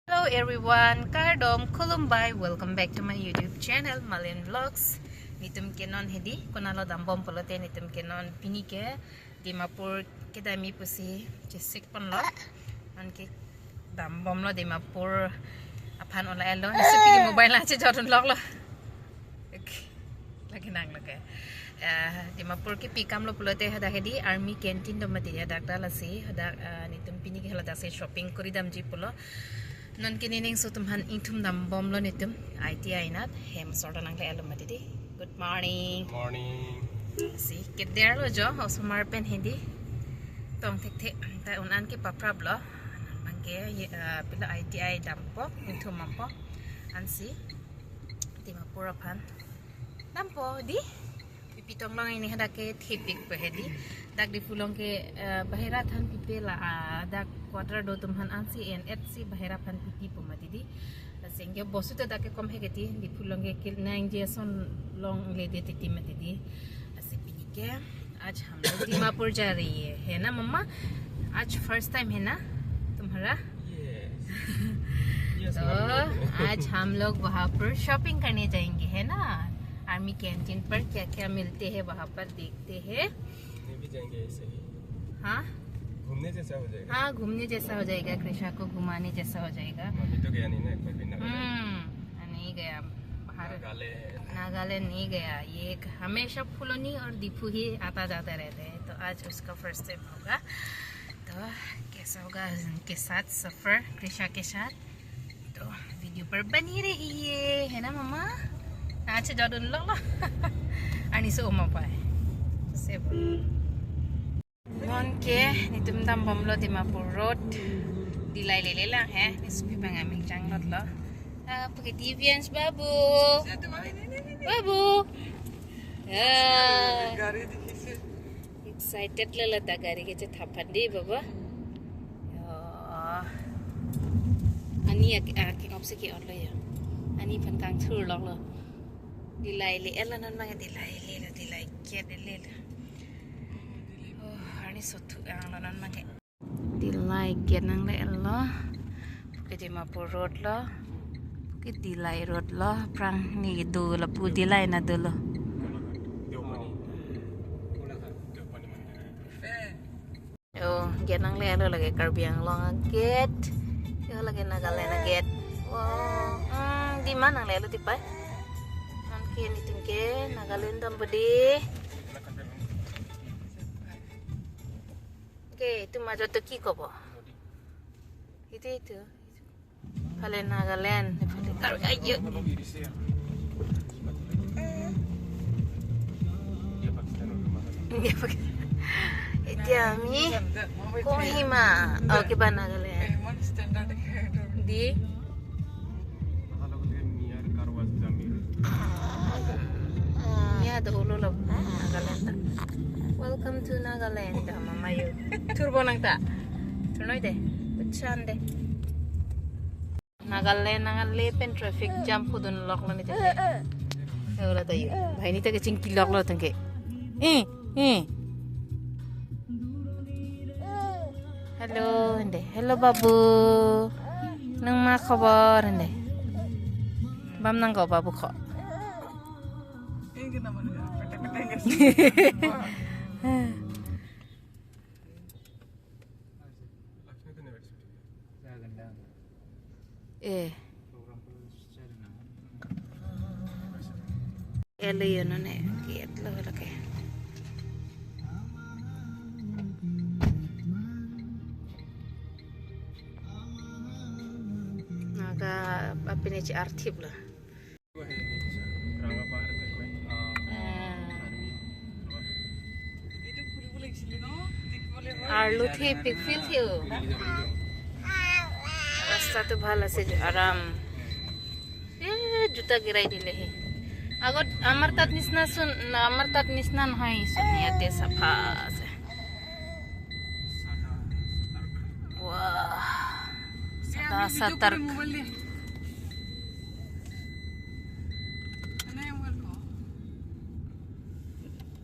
Hello everyone, Kardom Kulumbay. Welcome back to my YouTube channel, Malin Vlogs. Nitum kenon hedi, kunalo dambom polote nitum kenon pinike Dimapur kedami pusi jesik pon lo. Anke dambom lo Dimapur aphan ola elo. Nisupi mobile ache jorun log lo. Lagi nang lagi. Dimapur ke pikam lo polote hada hedi army canteen do mati hada lasi hada nitum pinike hela dase shopping kori dam ji polo. Non kinining so tumhan intum dam bom lo nitum ITI nat hem sorta nang le alum mati di. Good morning. Morning. Si get there lo jo ho sumar pen hindi. Tong thek thek ta unan ke paprab lo. Mangke pila ITI dam po intum mampo. Ansi Dimapur aphan. Dam po di. Pitong long ini hada ke thepik pe hedi. Dak di pulong ke bahira than pipe la dak quarter do tumhan ansi en etsi bahira than pipi pomati di sengge bosu te dak kom hegeti di pulong ke nang je son long le de ti mati di ऐसे पिनी के आज हम लोग दीमापुर जा रही है ना मम्मा आज फर्स्ट टाइम है ना तुम्हारा Yes, तो आज हम लोग वहाँ पर शॉपिंग करने जाएंगे है ना आर्मी कैंटीन पर क्या क्या मिलते हैं वहाँ पर देखते हैं ये भी जाएंगे ऐसे ही। हाँ घूमने जैसा हो जाएगा। हाँ घूमने जैसा हो जाएगा कृषा को घुमाने जैसा हो जाएगा मम्मी तो गया नहीं ना एक बार भी नहीं गया बाहर नागालैंड नागालैंड नहीं गया ये एक हमेशा फुलोनी और दीपू ही आता जाता रहते हैं तो आज उसका फर्स्ट टाइम होगा तो कैसा होगा उनके साथ सफर कृषा के साथ तो वीडियो पर बनी रहिए है ना मम्मा आज जडुन लो अनि सो उमा पाए से non ke nitum dam bom lo Dimapur road dilai lele lang he nisupi pangaming jang lot lo pakai deviance babu babu excited lo lata gari ke thapan di baba ani ki opse ki on lo ya ani phan kang thur lok lo dilai le elanan ma dilai ke le sotu ang lanan mange dilai genang le lo ke Dimapur road lo ke dilai road lo prang ni do la pu dilai na do lo oh genang le lo lagi karbiang long gate yo lagi Nagalena gate wow di mana le lo tipai nan ke ni tingke Nagalenda bedi. Itu maju tu kiko bo. Itu. Kalau Nagaland, kalau ayo. Dia pakai. Itu kami. Kohima. Oh, ke mana Nagaland? Di. Ya, ada ulu loh Nagaland. Welcome to Nagaland, Mama you. Turbo nang ta. Turnoy de. Bachan de. Nagaland pen traffic jam pudun lock lo ni te. Ora tayo. Bhai ni ta ke chingki lock lo tangke. Hello, ande. Hello babu. Nang ma khabar ande. Bam nang ko babu kho. Ele yun ne gate lo laki naga apine ci artib lah आलू थे पिकफिल थे रास्ता तो भाला से आराम जूता गिराई दिले है अगर अमर तात निस्ना नहीं सुनिया ते सफा से वाह सदा सतर्क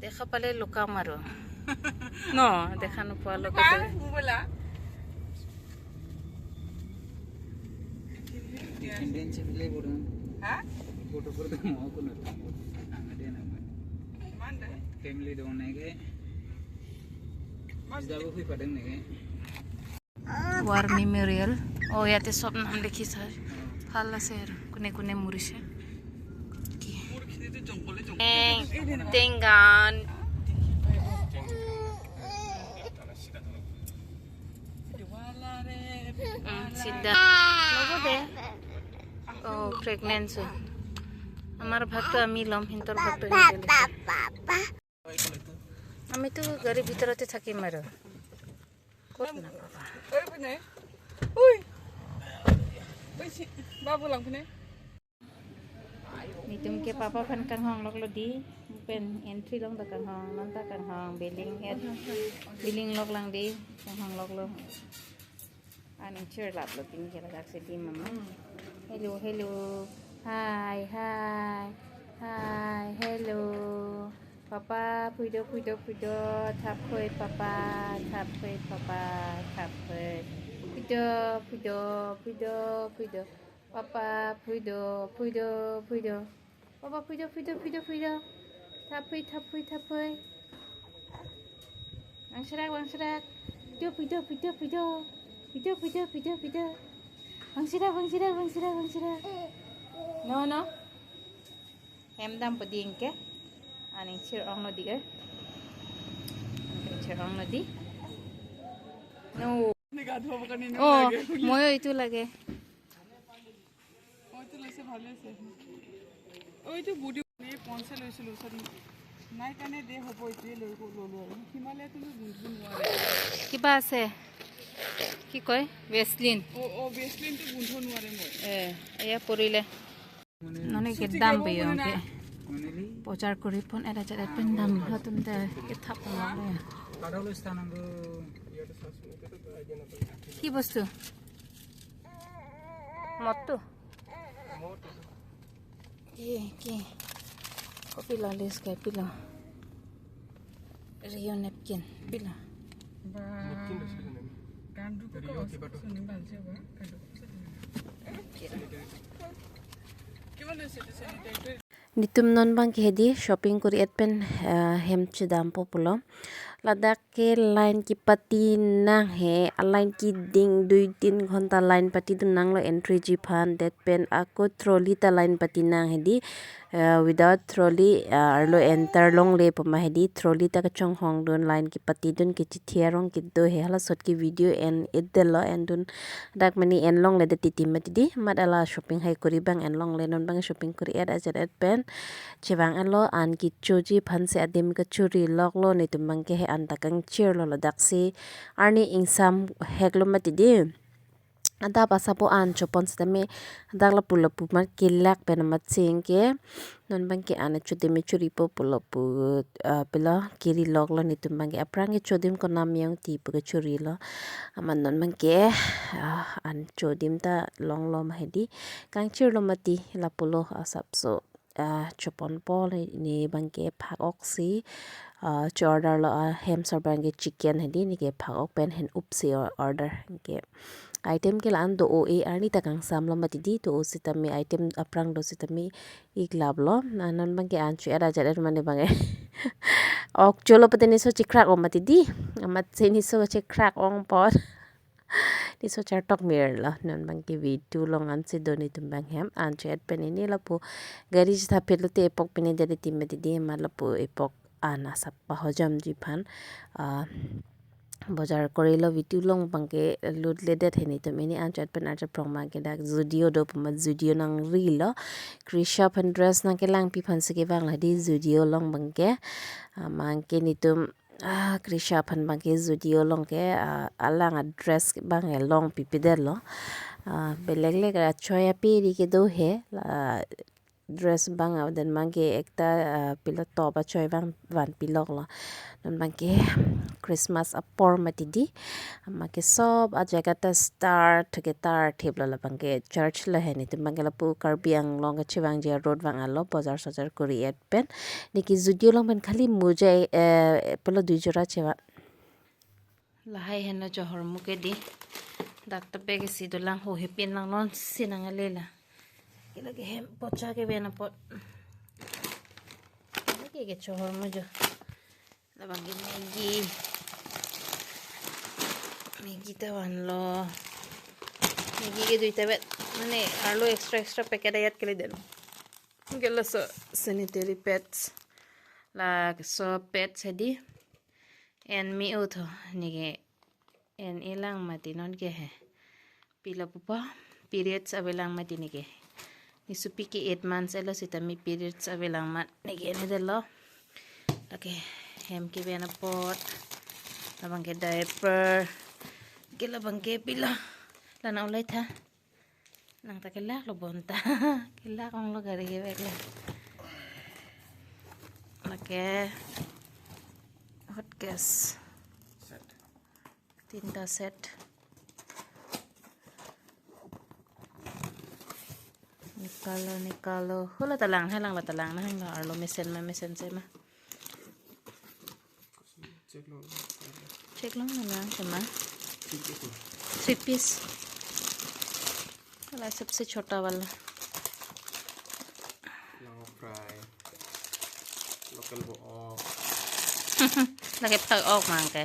देखा पहले लुका मारो no dejan no puedo lo que te Internship le bodo. Bodo bodo mau ko na. Angade na. Mande. Family do na ke. Mas jabo hui padang ne ke. War memorial. Oh ya te sop nam likhi sar. Hala ser kune kune murise. Tengan. Sida. Logo de. Oh pregnant so. আমার ভাত আমি লম হিন্তর ভাত আমি তো গাড়ির ভিতরতে থাকি মারো কোন না বাবা ওই বনে ওই ওই বাবু লাংনে ni tum ke papa phan kan hong lok lo di pen entry long da kan hong non ta kan hong billing lok lang di kan hong lok lo an chair lap lo ting ke la se di mama hello Hi, hello. Papa, puido. Tap koi papa. Tap koi. Puido. Papa, puido. Papa, puido. Tap koi. Wang serak. Puido. Wang serak. No. Em dam peding ke. Aning cer ong no di ke. Cer ong no di. No. Oh, moyo itu lage. Oh, itu lese bhalo ase. Oh, itu budi ne ponse loisilo sari. Nai kane de hobo itu lo. Himalaya tu bun ware. Kiba ase? Ki koi? Vaseline. Oh, Vaseline tu bun ware moi. Eya porile. Noni ke dam pe yong ke. Pochar kori pon era jare pen dam hatum de ke thap na le. Kadalo sthanango Ki bostu? Motto. Ki. Kopi la les ke pila. Rio napkin pila. Ba. Kandu ko suning balse ba. Kandu. Nitum non bang hedi shopping kuri at pen hem chidam populo ladak ke line ki pati nang he line ki ding 2-3 ghonta line pati du nang lo entry ji phan that pen ako trolley ta line pati nang hedi without trolley arlo enter long le pama hedi trolley ta ka chong hong don line ki pati dun ki chithiarong ki do he hala sot ki video and edelo and dun dak mani en long le de titimati di madala shopping hai kuri bang en long le non bang shopping kuri at ajet pen chewang alo an ki choji phan se adim ka churi lok lo ni tumang ke he an takang cheer lo ladak si arni ingsam heklo mati di ada pasapo an chopon stame dagla pulapu mar kilak pen mat sing ke non bang ke an chudimi churi po pulapu pela kiri lok lo ni tumang ke aprang ke chodim ko nam yang ti pu ke churi lo aman non bang ke an chodim ta long lo mahedi kang cheer lo mati la pulo asap so chopon pol ni bangke phak oksi order lo hem sor bangke chicken hedi ni ke phak ok pen hen upsi order ke item ke lan do o e arni takang sam lo mati di to sitami item aprang do sitami iklab lo nanan bangke anchu era jare mane bange ok cholo pateni so chikrak o mati di amat seni so chikrak ong pot di so chartok mir la non bang ki video long an se doni tum bang hem an chat penini la po gari jitha pelo te epok peni de timati di ma la po epok ana sappa hojam ji phan বজাৰ কৰিলো video long Banke লুট লেডে থেনি তো many আনচাত pen আটা প্ৰমা কে ডাক Zudio do pama Zudio nang rilo Krisha Aphan dress nang ke lang pi phan se ke bang la di judeo long bangke mangke nitum Krisha Aphan bangke judeo long ke alang dress bang long pipi de lo beleg leg ra choya pi ri ke do he dress bang den mangke ekta pilo top a choy bang van pilok lo non bangke Christmas apor matidi amake sob a jagata star togetar thebla la bangke church la heni tum bangela pu karbiang long chiwang je road wang alo bazar sajar kuri et pen niki judio long ben khali mujai pelo duijora chewa lahai henna johor muke di dakta pege sidulang ho hepin lang non sinanga lela lagi hem pocha ke bena pot lagi ke chor mo jo labang Maggi tawan lo Maggi ke duita bet mane arlo extra packet ayat kele den gelo so sanitary pads la so pads hedi en mi utho nige en ilang mati non ke he pila pupa periods abelang mati nige nisupiki 8 months elo sitami periods abelang mat nige ne delo okay hem ke bena pot labang ke diaper ke labang ke pila lana ulai tha nang ta kelak lo bonta kelak ong lo gari ke bek okay hot gas Set. tinta set nikalo hula talang halang la talang na hang arlo mesen sema check long na sama 3 piece वाला सबसे छोटा वाला long fry local bo off lagi pag ok mang ke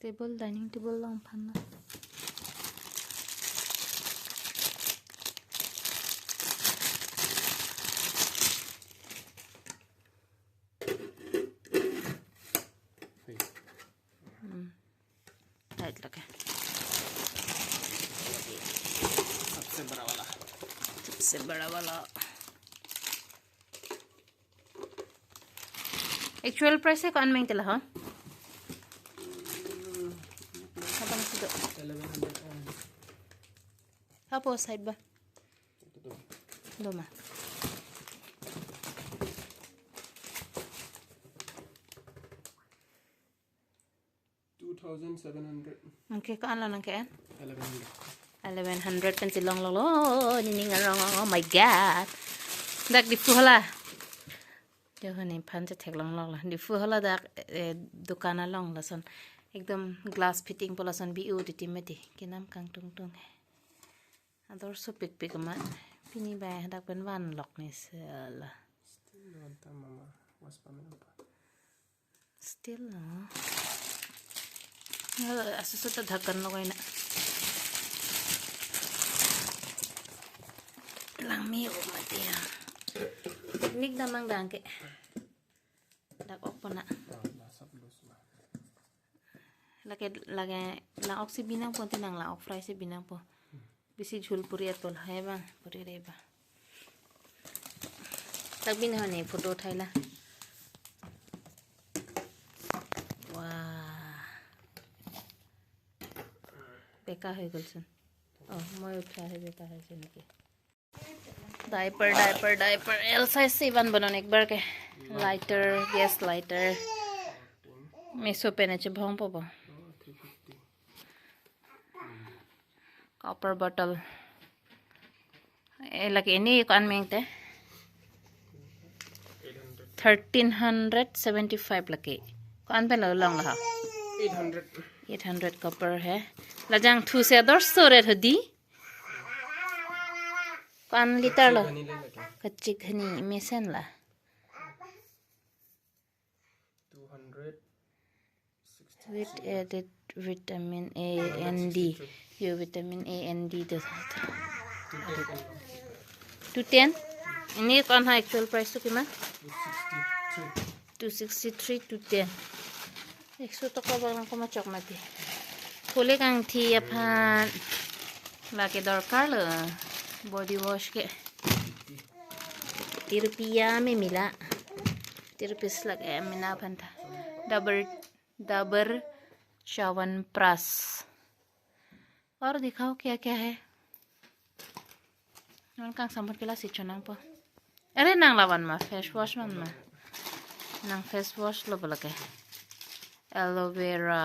table dining table long phanna right lage सबसे बड़ा वाला actual price है कौन में चला हाँ apa nasi tu 1100 apa side ba doma 2700 okay kan lah nang kan 1100 1100 kan silong lo ni ngarong oh my god dak di fuhala jo hani phan cha thek long long la di fuhala dak dukana long la son ekdom glass fitting pola son bi u ti meti kinam kang tung tung ador so pik ma pini ba dak pen wan lok ni sala still wanta mama was pamela still no asu ta dhakan lo na lang mi o mati ya nik damang dangke dak opona lagi lang oksi binang po tinang lang ok fry si binang po bisi jhul puri atol hai bang puri reba tak bin hane photo thaila wah beka hoy golson oh moi utha hai beka hai senki diaper L size से one बनाने एक बार के lighter gas lighter meso पेने चे भाव पाबो copper bottle ए लगे नहीं कौन मेंगते 1375 लगे कौन पे लॉन्ग लहा 800 कॉपर है लजांग थू से 200 रेट हदी कौन लीटर लो कच्ची घनी mason La 260 with added vitamin A and D you vitamin A and D to 210 ini kon ha actual price tu kiman 263 210 100 taka bang ko machok mati kule kang thi aphan la ke dorkar lo body wash ke 30 rupiah में मिला 30 rupees लगे मिला अपन था डबर च्यवनप्राश और दिखाओ क्या क्या है नंग संभल के ला सिचो नंग पो अरे नंग लावन मा फेस वॉश मन मा नंग फेस वॉश लो बोलके एलोवेरा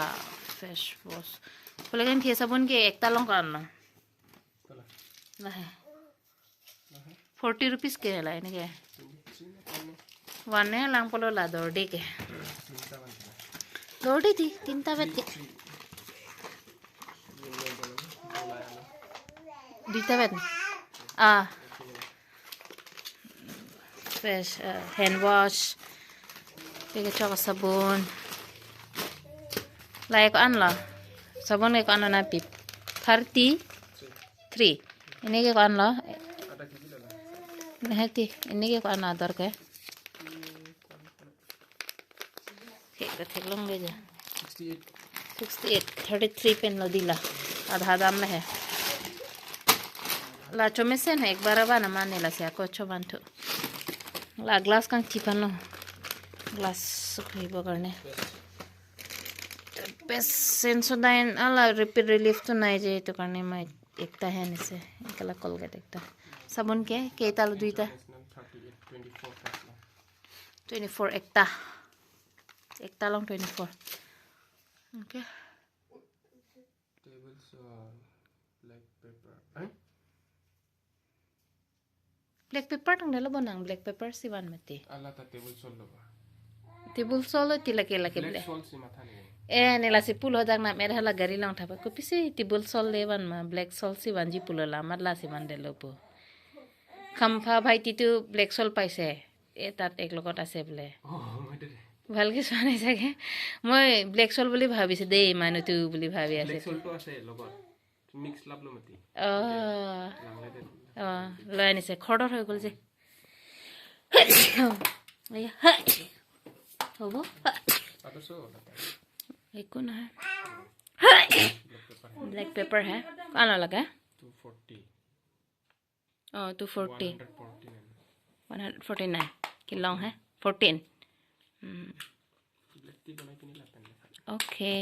फेस वॉश बोलके थी साबुन के एक तालों का ना ना है 40 रुपीस के है लाइन के वन है लांग पोलो ला दौड़ी के दौड़ी थी तीन ताबत के দুইটা Ben fresh hand wash pege chok sabun lai ko an la sabun ko an na pip 33 ini ke ko an la nahti ini ke ko an adar ke ठीक लोग ले जा 68 33 पेन लो दिला आधा दाम में है ला चो में से ना एक बार बाना माने ला से को चो बांटो ला ग्लास का टिपन लो ग्लास सुखी बगरने पेसेंसोडाइन अला रिपीट रिलीफ तो नहीं जे तो करने में एकता है निसे एकला कोलगेट एकता साबुन के केता लो दुईता 24 एकता long 24 okay tables black pepper tang delo bonang black pepper siwan mati ala ta table sol lo ba table solo tilake lake black ble sol si matha ni nela si pulo jak na mer hala gari lang thapa ko pisi table sol lewan ma black sol siwan ji pulo la matla siwan delo po khampa bhai titu black sol paise e tat ek logot ase ble ভালকে চোৱা নাই চাগে মই Blake সল বুলি ভাবিছে দেই মানুটো বুলি ভাবি আছে black sol to ase logot mix lab lo mati লৈ আনিছে খৰদৰ হৈ গ'ল যে হ'ব ata so একো নহয় ব্লেক পেপাৰ হে কান লগা 240 149 কি long hey 14 okay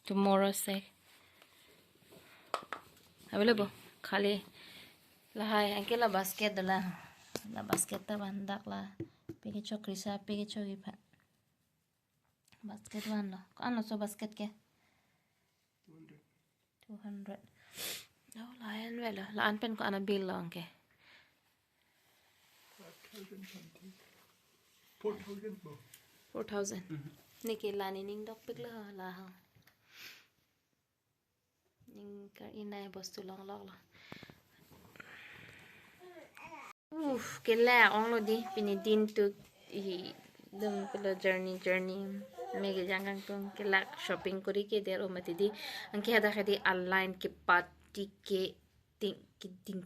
tomorrow say available khali lahai angkela basket dala la basket ta bandak la pege cho Krisha pege cho ipa basket wan lo kan lo so basket ke 200 no layan vela la an pen ko ana bill lo angke 4000 niki lani ning dok pik la ha ning ka inai bostu long lok la kela ong lo di pini din tu i dum pelo journey mege jangang tung kela shopping kori ke der omati di angke hada khadi online ke party ke ting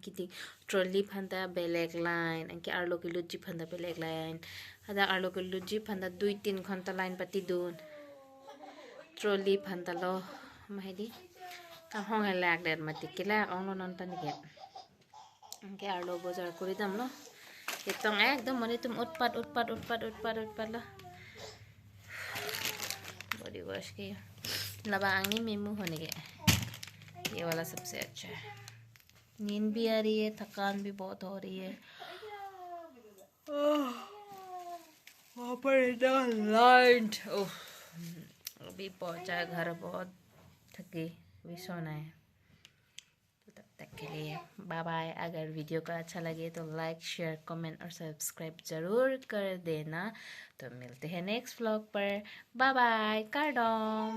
trolley phanda beleg line angke arlo ke luji phanda beleg line hada arlo ke luji phanda 2-3 ghonta line pati dun trolley phanda lo mahidi ka hong lag der mati kela ong non tan ge angke arlo bazar kori dam lo etong ekdom mane tum utpat la body wash के लबा आंगी MEMU होने के ये वाला सबसे अच्छा है नींद भी आ रही है थकान भी बहुत हो रही है वहाँ पर इतना लाइट अभी पहुँचा घर बहुत थकी भी सोना है तो तब तक के लिए बाय बाय अगर वीडियो का अच्छा लगे तो लाइक शेयर कमेंट और सब्सक्राइब ज़रूर कर देना तो मिलते हैं नेक्स्ट व्लॉग पर बाय बाय कार्डोम